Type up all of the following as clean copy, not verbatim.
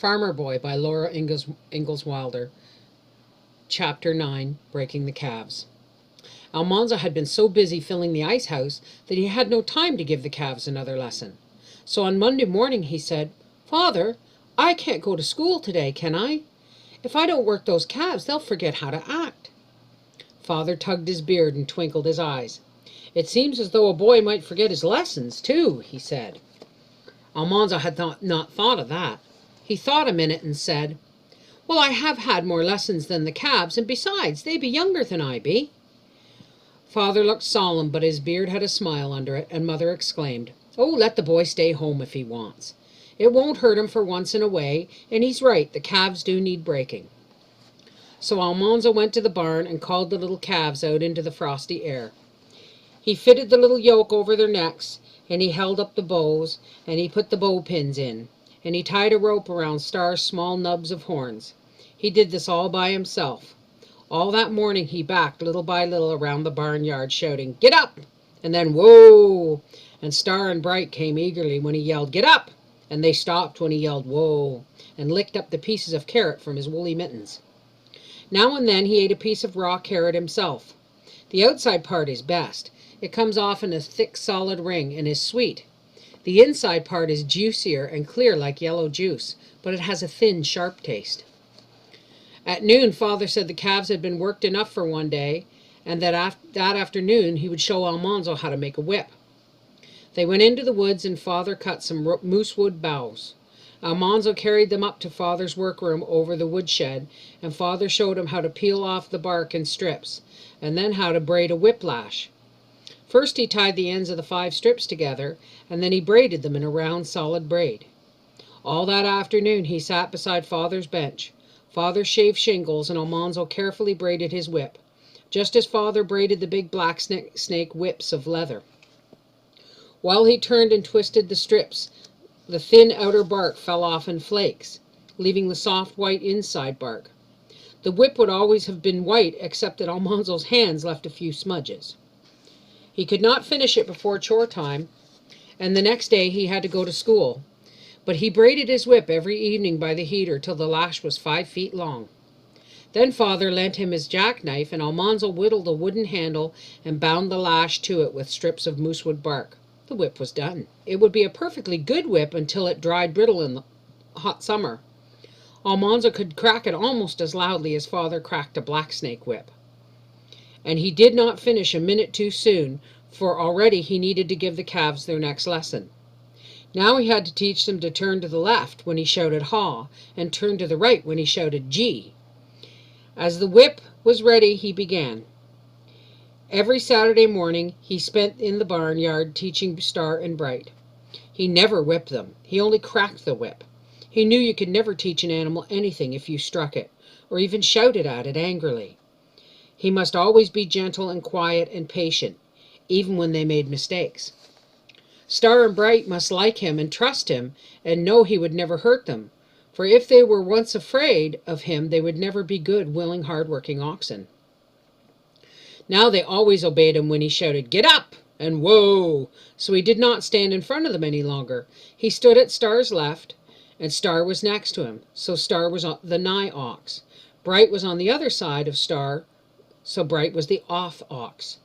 Farmer Boy by Laura Ingalls Wilder. Chapter 9, Breaking the Calves. Almanzo had been so busy filling the ice house that he had no time to give the calves another lesson. So on Monday morning he said, "Father, I can't go to school today, can I? If I don't work those calves, they'll forget how to act." Father tugged his beard and twinkled his eyes. "It seems as though a boy might forget his lessons, too," he said. Almanzo had not thought of that. He thought a minute and said, "Well, I have had more lessons than the calves, and besides, they be younger than I be." Father looked solemn, but his beard had a smile under it, and Mother exclaimed, "Oh, let the boy stay home if he wants. It won't hurt him for once in a way, and he's right, the calves do need breaking." So Almanzo went to the barn and called the little calves out into the frosty air. He fitted the little yoke over their necks, and he held up the bows, and he put the bow pins in, and he tied a rope around Star's small nubs of horns. He did this all by himself. All that morning he backed little by little around the barnyard, shouting, "Get up!" and then "Whoa!" And Star and Bright came eagerly when he yelled, "Get up!" and they stopped when he yelled, "Whoa!" and licked up the pieces of carrot from his woolly mittens. Now and then he ate a piece of raw carrot himself. The outside part is best. It comes off in a thick solid ring and is sweet. The inside part is juicier and clear like yellow juice, but it has a thin, sharp taste. At noon, Father said the calves had been worked enough for one day, and that afternoon he would show Almanzo how to make a whip. They went into the woods, and Father cut some moosewood boughs. Almanzo carried them up to Father's workroom over the woodshed, and Father showed him how to peel off the bark in strips, and then how to braid a whiplash. First he tied the ends of the 5 strips together, and then he braided them in a round, solid braid. All that afternoon he sat beside Father's bench. Father shaved shingles, and Almanzo carefully braided his whip, just as Father braided the big black snake whips of leather. While he turned and twisted the strips, the thin outer bark fell off in flakes, leaving the soft white inside bark. The whip would always have been white, except that Almanzo's hands left a few smudges. He could not finish it before chore time, and the next day he had to go to school. But he braided his whip every evening by the heater till the lash was 5 feet long. Then Father lent him his jackknife, and Almanzo whittled a wooden handle and bound the lash to it with strips of moosewood bark. The whip was done. It would be a perfectly good whip until it dried brittle in the hot summer. Almanzo could crack it almost as loudly as Father cracked a black snake whip. And he did not finish a minute too soon, for already he needed to give the calves their next lesson. Now he had to teach them to turn to the left when he shouted "Haw," and turn to the right when he shouted "Gee." As the whip was ready, he began. Every Saturday morning he spent in the barnyard teaching Star and Bright. He never whipped them. He only cracked the whip. He knew you could never teach an animal anything if you struck it, or even shouted at it angrily. He must always be gentle and quiet and patient, even when they made mistakes. Star and Bright must like him and trust him and know he would never hurt them, for if they were once afraid of him, they would never be good, willing, hard-working oxen. Now they always obeyed him when he shouted, "Get up!" and "Whoa!" So he did not stand in front of them any longer. He stood at Star's left, and Star was next to him, so Star was the nigh ox. Bright was on the other side of Star, so Bright was the off ox.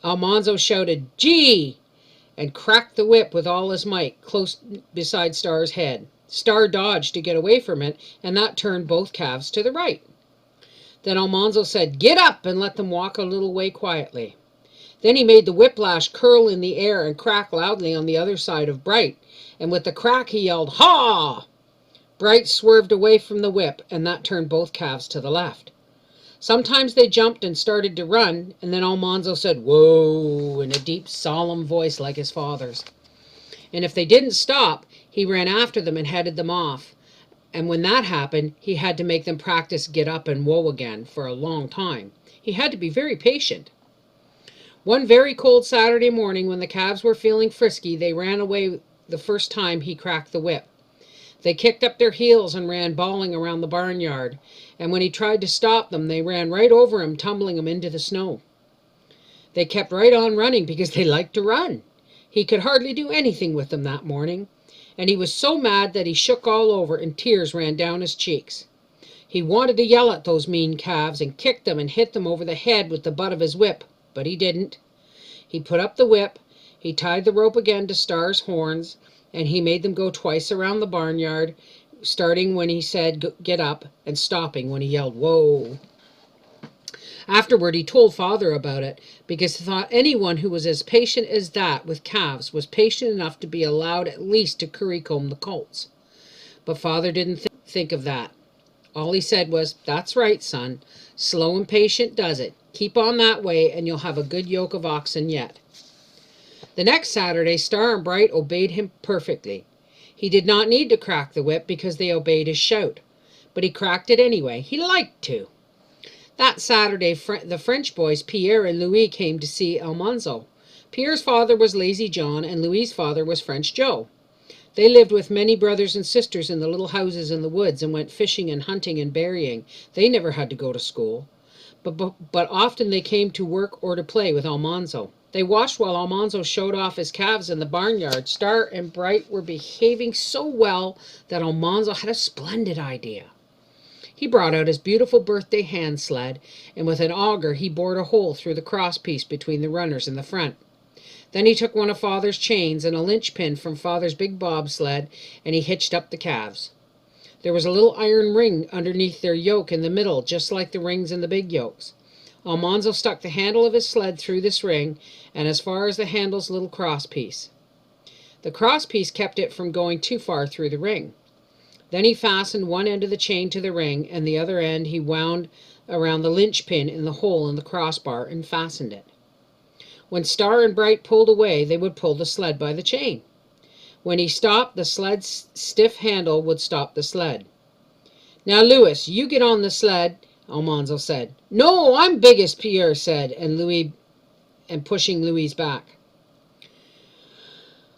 Almanzo shouted, "Gee!" and cracked the whip with all his might close beside Star's head. Star dodged to get away from it, and that turned both calves to the right. Then Almanzo said, "Get up!" and let them walk a little way quietly. Then he made the whiplash curl in the air and crack loudly on the other side of Bright, and with the crack he yelled, "Haw!" Bright swerved away from the whip, and that turned both calves to the left. Sometimes they jumped and started to run, and then Almanzo said, "Whoa," in a deep, solemn voice like his father's. And if they didn't stop, he ran after them and headed them off. And when that happened, he had to make them practice "get up" and "whoa" again for a long time. He had to be very patient. One very cold Saturday morning, when the calves were feeling frisky, they ran away the first time he cracked the whip. They kicked up their heels and ran bawling around the barnyard, and when he tried to stop them, they ran right over him, tumbling him into the snow. They kept right on running because they liked to run. He could hardly do anything with them that morning, and he was so mad that he shook all over and tears ran down his cheeks. He wanted to yell at those mean calves and kick them and hit them over the head with the butt of his whip, but he didn't. He put up the whip, he tied the rope again to Star's horns, and he made them go twice around the barnyard, starting when he said get up and stopping when he yelled whoa. Afterward he told Father about it, because he thought anyone who was as patient as that with calves was patient enough to be allowed at least to currycomb the colts. But Father didn't think of that. All he said was, "That's right, son. Slow and patient does it. Keep on that way, and you'll have a good yoke of oxen yet." The next Saturday, Star and Bright obeyed him perfectly. He did not need to crack the whip because they obeyed his shout, but he cracked it anyway. He liked to. That Saturday, the French boys, Pierre and Louis, came to see Almanzo. Pierre's father was Lazy John, and Louis's father was French Joe. They lived with many brothers and sisters in the little houses in the woods and went fishing and hunting and berrying. They never had to go to school. But often they came to work or to play with Almanzo. They watched while Almanzo showed off his calves in the barnyard. Star and Bright were behaving so well that Almanzo had a splendid idea. He brought out his beautiful birthday hand sled, and with an auger he bored a hole through the crosspiece between the runners in the front. Then he took one of Father's chains and a linchpin from Father's big bobsled, and he hitched up the calves. There was a little iron ring underneath their yoke in the middle, just like the rings in the big yokes. Almanzo stuck the handle of his sled through this ring, and as far as the handle's little crosspiece. The crosspiece kept it from going too far through the ring. Then he fastened one end of the chain to the ring, and the other end he wound around the linchpin in the hole in the crossbar and fastened it. When Star and Bright pulled away, they would pull the sled by the chain. When he stopped, the sled's stiff handle would stop the sled. "Now, Louis, you get on the sled," Almanzo said. "No, I'm biggest," Pierre said, and pushing Louis back.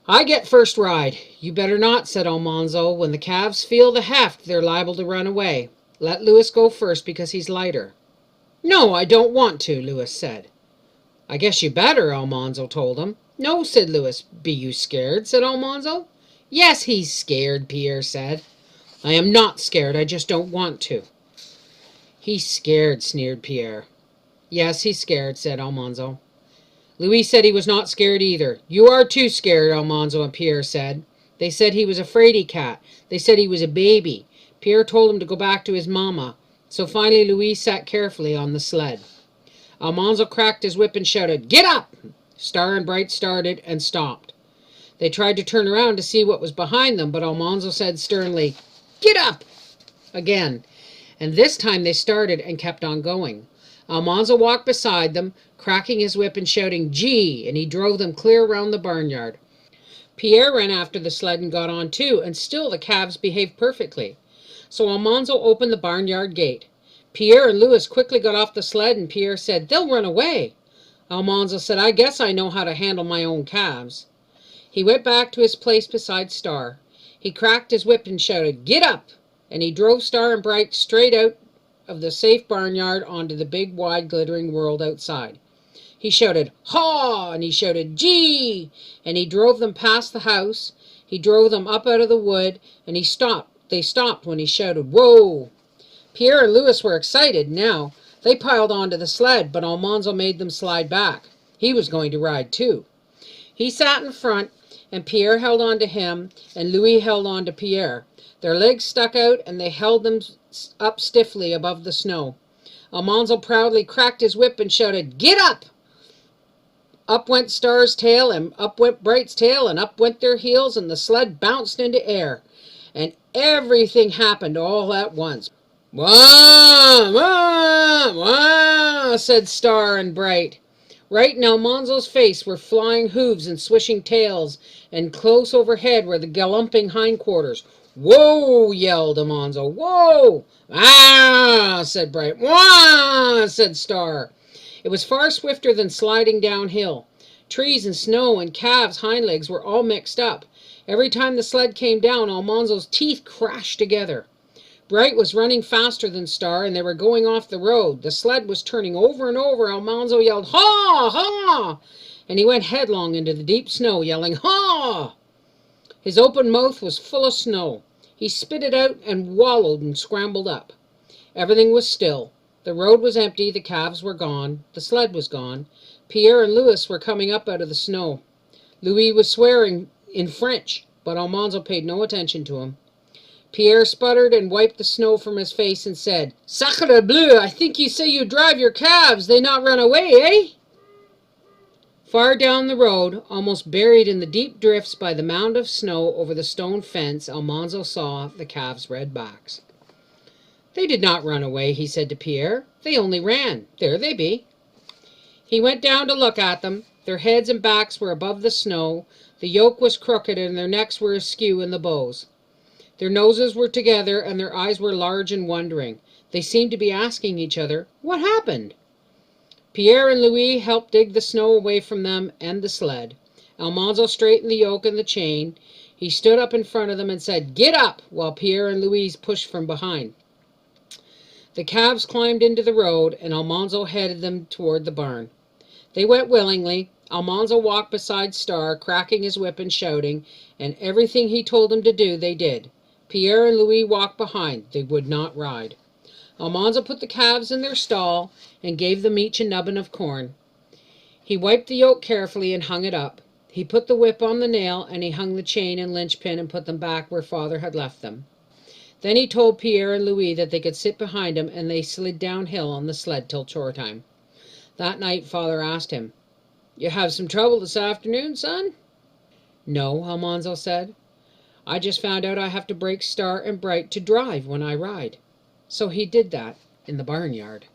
"I get first ride." "You better not," said Almanzo. "When the calves feel the heft, they're liable to run away. Let Louis go first because he's lighter." "No, I don't want to," Louis said. "I guess you better," Almanzo told him. "No," said Louis. "Be you scared?" said Almanzo. "Yes, he's scared," Pierre said. "I am not scared. I just don't want to." "He's scared," sneered Pierre. "Yes, he's scared," said Almanzo. Louis said he was not scared either. "You are too scared," Almanzo and Pierre said. They said he was a fraidy cat. They said he was a baby. Pierre told him to go back to his mama. So finally Louis sat carefully on the sled. Almanzo cracked his whip and shouted, "Get up!" Star and Bright started and stopped. They tried to turn around to see what was behind them, but Almanzo said sternly, "Get up!" again. And this time they started and kept on going. Almanzo walked beside them, cracking his whip and shouting, "Gee!" and he drove them clear around the barnyard. Pierre ran after the sled and got on too, and still the calves behaved perfectly. So Almanzo opened the barnyard gate. Pierre and Louis quickly got off the sled, and Pierre said, "They'll run away." Almanzo said, "I guess I know how to handle my own calves." He went back to his place beside Star. He cracked his whip and shouted, "Get up!" and he drove Star and Bright straight out of the safe barnyard onto the big, wide, glittering world outside. He shouted, "Haw!" and he shouted, "Gee!" and he drove them past the house. He drove them up out of the wood, and They stopped when he shouted, "Whoa!" Pierre and Louis were excited now. They piled onto the sled, but Almanzo made them slide back. He was going to ride too. He sat in front, and Pierre held on to him, and Louis held on to Pierre. Their legs stuck out, and they held them up stiffly above the snow. Almanzo proudly cracked his whip and shouted, "Get up!" Up went Star's tail, and up went Bright's tail, and up went their heels, and the sled bounced into air. And everything happened all at once. "Wah! Wah! Wah!" said Star and Bright. Right in Almanzo's face were flying hooves and swishing tails, and close overhead were the galloping hindquarters. "Whoa!" yelled Almanzo. "Whoa!" "Ah!" said Bright. "Wah!" said Star. It was far swifter than sliding downhill. Trees and snow and calves' hind legs were all mixed up. Every time the sled came down, Almanzo's teeth crashed together. Bright was running faster than Star, and they were going off the road. The sled was turning over and over. Almanzo yelled, "Haw! Haw!" and he went headlong into the deep snow, yelling, "Haw!" His open mouth was full of snow. He spit it out and wallowed and scrambled up. Everything was still. The road was empty, the calves were gone, the sled was gone. Pierre and Louis were coming up out of the snow. Louis was swearing in French, but Almanzo paid no attention to him. Pierre sputtered and wiped the snow from his face and said, "Sacre bleu, I think you say you drive your calves, they not run away, eh?" Far down the road, almost buried in the deep drifts by the mound of snow over the stone fence, Almanzo saw the calves' red backs. "They did not run away," he said to Pierre. "They only ran. There they be." He went down to look at them. Their heads and backs were above the snow, the yoke was crooked, and their necks were askew in the bows. Their noses were together, and their eyes were large and wondering. They seemed to be asking each other, "What happened?" Pierre and Louis helped dig the snow away from them and the sled. Almanzo straightened the yoke and the chain. He stood up in front of them and said, "Get up," while Pierre and Louis pushed from behind. The calves climbed into the road, and Almanzo headed them toward the barn. They went willingly. Almanzo walked beside Star, cracking his whip and shouting, and everything he told them to do they did. Pierre and Louis walked behind. They would not ride. Almanzo put the calves in their stall and gave them each a nubbin of corn. He wiped the yoke carefully and hung it up. He put the whip on the nail, and he hung the chain and linchpin and put them back where Father had left them. Then he told Pierre and Louis that they could sit behind him, and they slid downhill on the sled till chore time. That night Father asked him, "You have some trouble this afternoon, son?" "No," Almanzo said. "I just found out I have to break Star and Bright to drive when I ride." So he did that in the barnyard.